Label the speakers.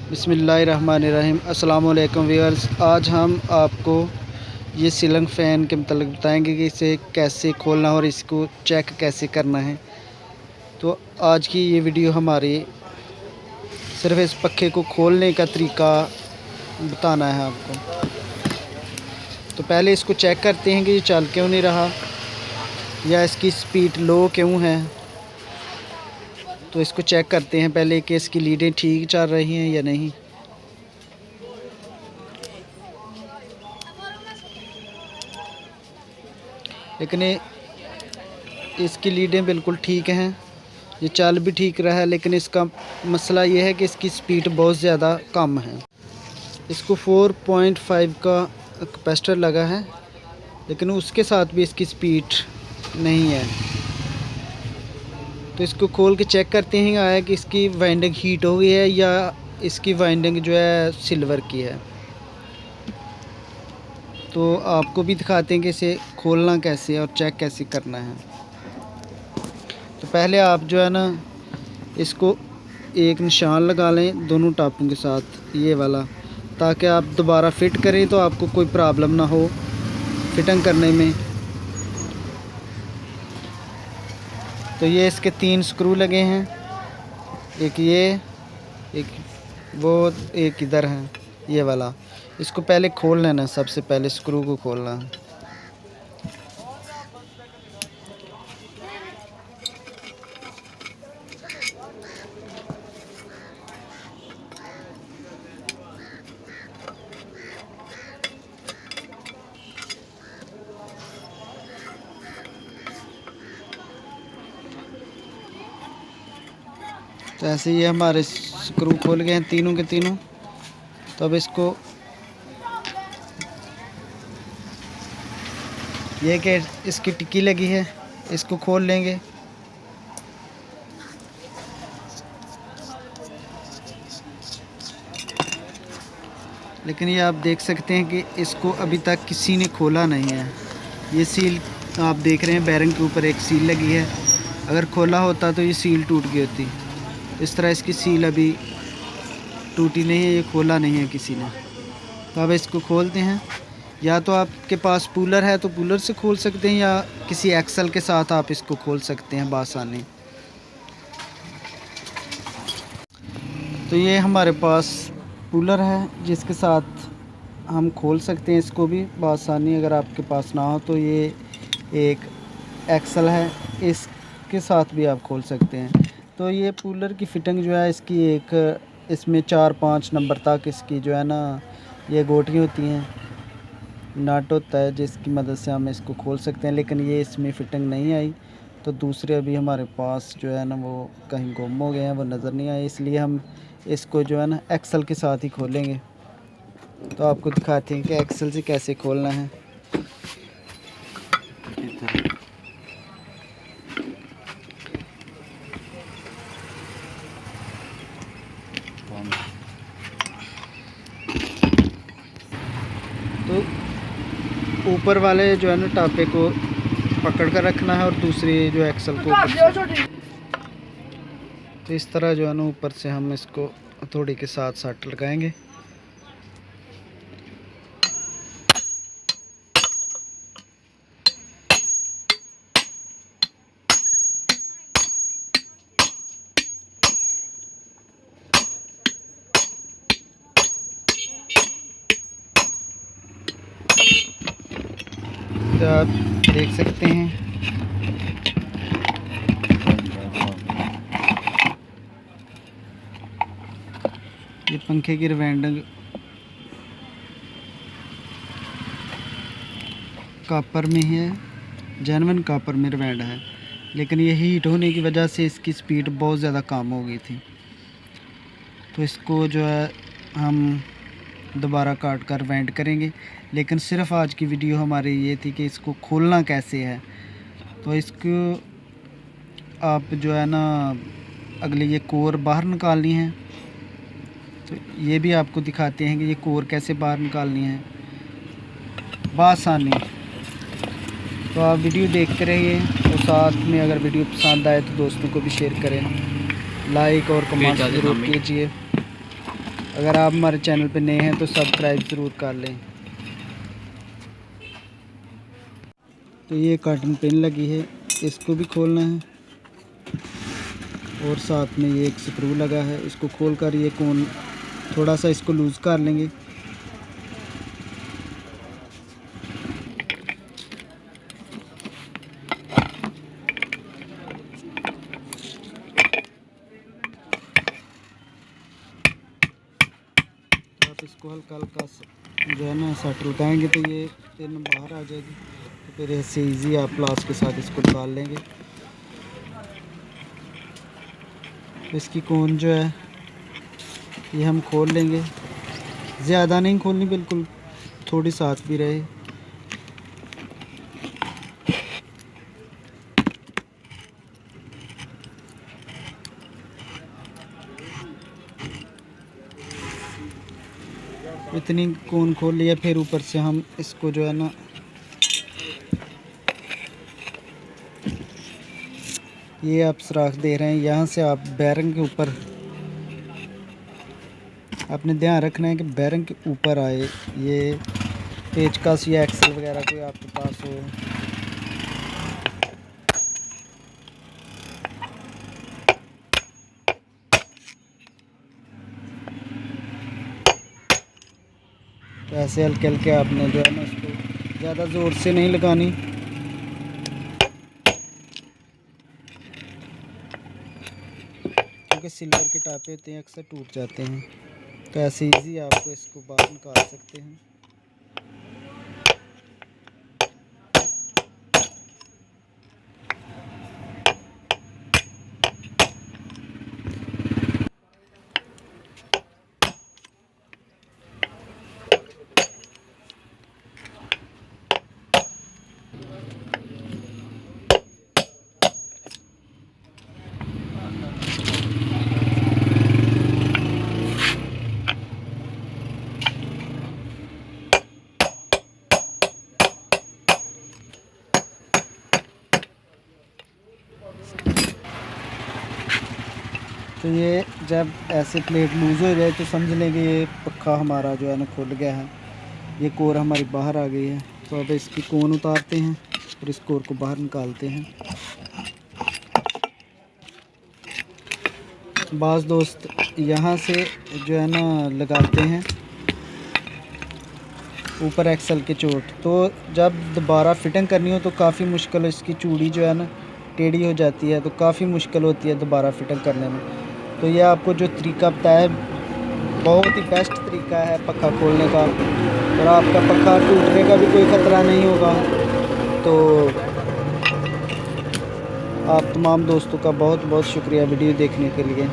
Speaker 1: बिस्मिल्लाहिर्रहमानिर्रहीम। अस्सलाम वालेकुम व्यूअर्स। आज हम आपको ये सीलिंग फ़ैन के मतलब बताएंगे कि इसे कैसे खोलना और इसको चेक कैसे करना है। तो आज की ये वीडियो हमारी सिर्फ इस पखे को खोलने का तरीका बताना है आपको। तो पहले इसको चेक करते हैं कि ये चल क्यों नहीं रहा या इसकी स्पीड लो क्यों है। तो इसको चेक करते हैं पहले कि इसकी लीडें ठीक चल रही हैं या नहीं। लेकिन इसकी लीडें बिल्कुल ठीक हैं, ये चल भी ठीक रहा है, लेकिन इसका मसला ये है कि इसकी स्पीड बहुत ज़्यादा कम है। इसको 4.5 का कैपेसिटर लगा है, लेकिन उसके साथ भी इसकी स्पीड नहीं है। तो इसको खोल के चेक करते हैं आया कि इसकी वाइंडिंग हीट हो गई है या इसकी वाइंडिंग जो है सिल्वर की है। तो आपको भी दिखाते हैं कि इसे खोलना कैसे है और चेक कैसे करना है। तो पहले आप जो है ना इसको एक निशान लगा लें दोनों टापों के साथ, ये वाला, ताकि आप दोबारा फ़िट करें तो आपको कोई प्रॉब्लम ना हो फिटिंग करने में। तो ये इसके 3 स्क्रू लगे हैं, एक ये, एक वो, एक इधर है ये वाला। इसको पहले खोल लेना, सबसे पहले स्क्रू को खोलना है। तो ऐसे ही हमारे स्क्रू खोल गए हैं तीनों के तीनों। तो अब इसको ये कि इसकी टिक्की लगी है, इसको खोल लेंगे। लेकिन ये आप देख सकते हैं कि इसको अभी तक किसी ने खोला नहीं है। ये सील आप देख रहे हैं, बैरिंग के ऊपर एक सील लगी है, अगर खोला होता तो ये सील टूट गई होती। इस तरह इसकी सील अभी टूटी नहीं है, ये खोला नहीं है किसी ने। तो अब इसको खोलते हैं। या तो आपके पास पुलर है तो पुलर से खोल सकते हैं, या किसी एक्सल के साथ आप इसको खोल सकते हैं बआसानी। तो ये हमारे पास पुलर है जिसके साथ हम खोल सकते हैं इसको भी बआसानी। अगर आपके पास ना हो तो ये एक एक्सल है, इसके साथ भी आप खोल सकते हैं। तो ये पुलर की फ़िटिंग जो है इसकी एक, इसमें 4-5 नंबर तक इसकी जो है ना ये गोटियाँ होती हैं, नट होता है जिसकी मदद से हम इसको खोल सकते हैं। लेकिन ये इसमें फ़िटिंग नहीं आई, तो दूसरे अभी हमारे पास जो है ना वो कहीं गुम हो गए हैं, वो नज़र नहीं आए, इसलिए हम इसको जो है ना एक्सल के साथ ही खोलेंगे। तो आपको दिखाते हैं कि एक्सल से कैसे खोलना है। तो ऊपर वाले जो है ना टापे को पकड़ कर रखना है और दूसरी जो एक्सल को ऊपर। तो इस तरह जो है ना ऊपर से हम इसको हथौड़ी के साथ सट लगाएंगे। तो आप देख सकते हैं ये पंखे की रिवाइंडिंग कॉपर में है, जेन्युइन कॉपर में रिवाइंड है, लेकिन ये हीट होने की वजह से इसकी स्पीड बहुत ज़्यादा कम हो गई थी। तो इसको जो है हम दोबारा काट कर रिवाइंड करेंगे। लेकिन सिर्फ आज की वीडियो हमारी ये थी कि इसको खोलना कैसे है। तो इसको आप जो है ना अगले ये कोर बाहर निकालनी है, तो ये भी आपको दिखाते हैं कि ये कोर कैसे बाहर निकालनी है बआसानी। तो आप वीडियो देखते रहिए और साथ में अगर वीडियो पसंद आए तो दोस्तों को भी शेयर करें, लाइक और कमेंट ज़रूर कीजिए। अगर आप हमारे चैनल पे नए हैं तो सब्सक्राइब ज़रूर कर लें। तो ये कार्टन पिन लगी है, इसको भी खोलना है और साथ में ये एक स्क्रू लगा है, इसको खोलकर ये कोन थोड़ा सा इसको लूज़ कर लेंगे। आप इसको हल्का हल्का जो है ना ऐसा टूटाएँगे तो ये पिन बाहर आ जाएगी। तो फिर ऐसे इजी आप प्लास के साथ इसको निकाल लेंगे। इसकी कोन जो है ये हम खोल लेंगे, ज़्यादा नहीं खोलनी, बिल्कुल थोड़ी साथ भी रहे। इतनी कोन खोल लिया, फिर ऊपर से हम इसको जो है ना ये आप सुराख दे रहे हैं, यहाँ से आप बैरिंग के ऊपर आपने ध्यान रखना है कि बैरिंग के ऊपर आए। ये पेचकस या एक्सल वगैरह कोई आपके पास हो। तो ऐसे हल्के हल्के आपने जो है ना इसको ज़्यादा ज़ोर से नहीं लगानी, क्योंकि सिल्वर के टापे होते हैं अक्सर टूट जाते हैं। तो ऐसे इजी आपको इसको बाहर निकाल सकते हैं। तो ये जब ऐसे प्लेट लूज़ हो जाए तो समझ लेंगे ये पक्का हमारा जो है ना खुल गया है, ये कोर हमारी बाहर आ गई है। तो अब इसकी कोन उतारते हैं और इस कोर को बाहर निकालते हैं। बाज़ दोस्त यहाँ से जो है ना लगाते हैं ऊपर एक्सल के चोट, तो जब दोबारा फिटिंग करनी हो तो काफ़ी मुश्किल, इसकी चूड़ी जो है ना टेढ़ी हो जाती है, तो काफ़ी मुश्किल होती है दोबारा फिटिंग करने में। तो ये आपको जो तरीका बताया है बहुत ही बेस्ट तरीका है पक्का खोलने का, और आपका पक्का टूटने का भी कोई ख़तरा नहीं होगा। तो आप तमाम दोस्तों का बहुत बहुत शुक्रिया वीडियो देखने के लिए।